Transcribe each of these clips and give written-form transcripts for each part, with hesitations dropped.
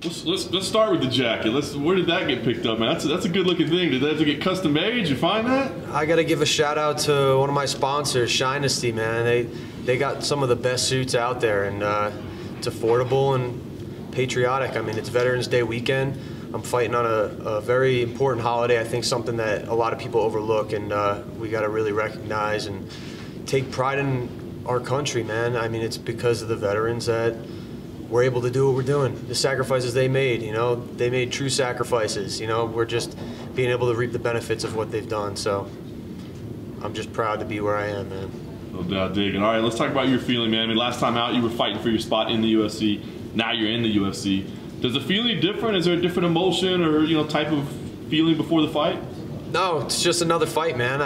Let's start with the jacket. Where did that get picked up, man? That's a good looking thing. Did that have to get custom made? Did you find that? I got to give a shout out to one of my sponsors, Shinesty, man. They got some of the best suits out there, and it's affordable and patriotic. I mean, it's Veterans Day weekend. I'm fighting on a very important holiday. I think something that a lot of people overlook, and we got to really recognize and take pride in our country, man. I mean, it's because of the veterans that we're able to do what we're doing. The sacrifices they made, they made true sacrifices. We're just being able to reap the benefits of what they've done. So I'm just proud to be where I am, man. No doubt, digging. All right, let's talk about your feeling, man. I mean, last time out, you were fighting for your spot in the UFC. Now you're in the UFC. Does it feel any different? Is there a different emotion or type of feeling before the fight? No, it's just another fight, man.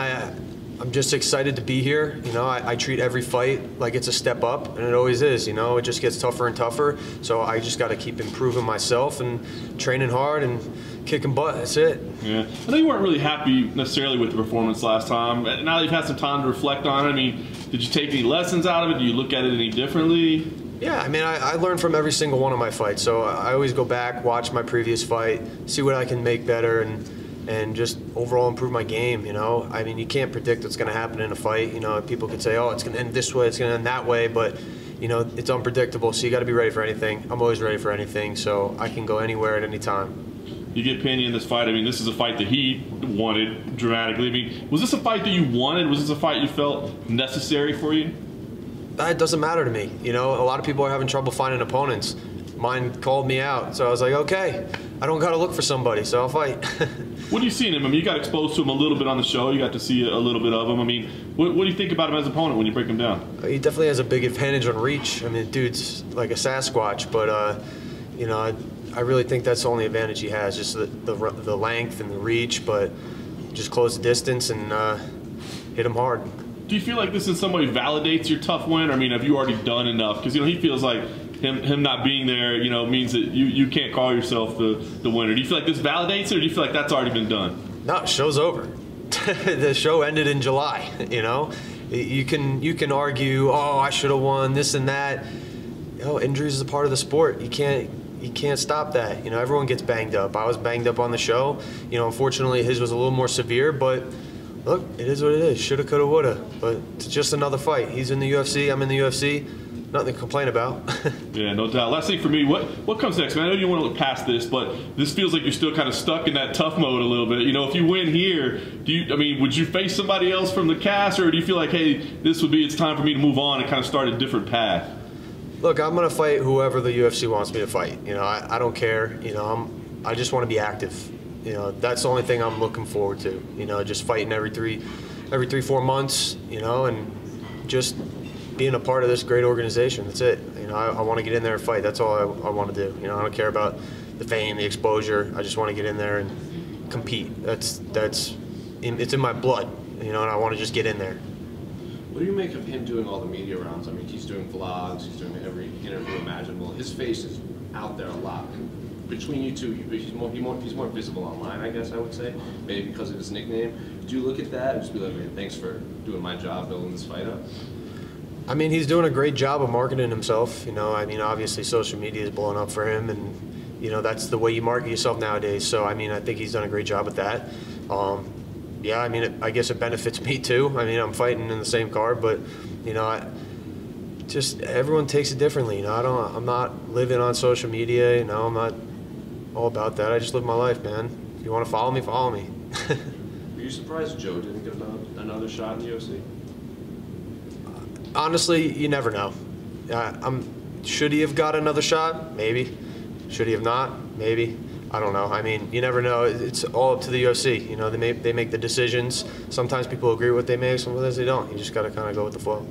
I'm just excited to be here. I treat every fight like it's a step up, and it always is. It just gets tougher and tougher. So I just got to keep improving myself and training hard and kicking butt. That's it. Yeah. I know you weren't really happy necessarily with the performance last time. Now that you've had some time to reflect on it, I mean, did you take any lessons out of it? Do you look at it any differently? Yeah, I mean, I learn from every single one of my fights. So I always go back, watch my previous fight, see what I can make better, and just overall improve my game. I mean, you can't predict what's going to happen in a fight. People could say, oh, it's going to end this way, it's going to end that way, but it's unpredictable, so you got to be ready for anything. I'm always ready for anything, so I can go anywhere at any time. You get Pena in this fight. I mean, this is a fight that he wanted dramatically. I mean, was this a fight that you wanted? Was this a fight you felt necessary for you? It doesn't matter to me. A lot of people are having trouble finding opponents. Mine called me out, so I was like, okay, I don't got to look for somebody, so I'll fight. What do you see in him? I mean, you got exposed to him a little bit on the show. You got to see a little bit of him. I mean, what do you think about him as an opponent when you break him down? He definitely has a big advantage on reach. I mean, the dude's like a Sasquatch, but I really think that's the only advantage he has, just the length and the reach, but just close the distance and hit him hard. Do you feel like this in some way validates your tough win? I mean, have you already done enough? Because he feels like him not being there, means that you can't call yourself the winner. Do you feel like this validates it, or do you feel like that's already been done? No, show's over. The show ended in July. You can argue, oh, I should have won this and that. Injuries is a part of the sport. You can't stop that. Everyone gets banged up. I was banged up on the show. Unfortunately, his was a little more severe, but look, it is what it is. Shoulda, coulda, woulda. But it's just another fight. He's in the UFC. I'm in the UFC. Nothing to complain about. Yeah, no doubt. Last thing for me, what comes next, man? I know you want to look past this, but this feels like you're still kind of stuck in that tough mode a little bit. If you win here, would you face somebody else from the cast, or do you feel like, hey, it's time for me to move on and kind of start a different path? Look, I'm going to fight whoever the UFC wants me to fight. I don't care. I just want to be active. That's the only thing I'm looking forward to. Just fighting every 3-4 months, and just being a part of this great organization. That's it. I want to get in there and fight. That's all I want to do. I don't care about the fame, the exposure. I just want to get in there and compete. It's in my blood, and I want to just get in there. What do you make of him doing all the media rounds? I mean, he's doing vlogs, he's doing every interview imaginable. His face is out there a lot. Between you two, he's more visible online, I guess I would say, maybe because of his nickname. Do you look at that and just be like, man, thanks for doing my job building this fight up? I mean, he's doing a great job of marketing himself. I mean, obviously social media is blowing up for him, and that's the way you market yourself nowadays. So I mean, I think he's done a great job at that. Yeah, I mean, I guess it benefits me too. I mean, I'm fighting in the same card, but everyone takes it differently. I'm not living on social media. I'm not all about that. I just live my life, man. If you want to follow me, follow me. Were you surprised Joe didn't get another shot in the UFC? Honestly, you never know. Should he have got another shot? Maybe. Should he have not? Maybe. I don't know. I mean, you never know. It's all up to the UFC. They make the decisions. Sometimes people agree with what they make, sometimes they don't. You just got to kind of go with the flow.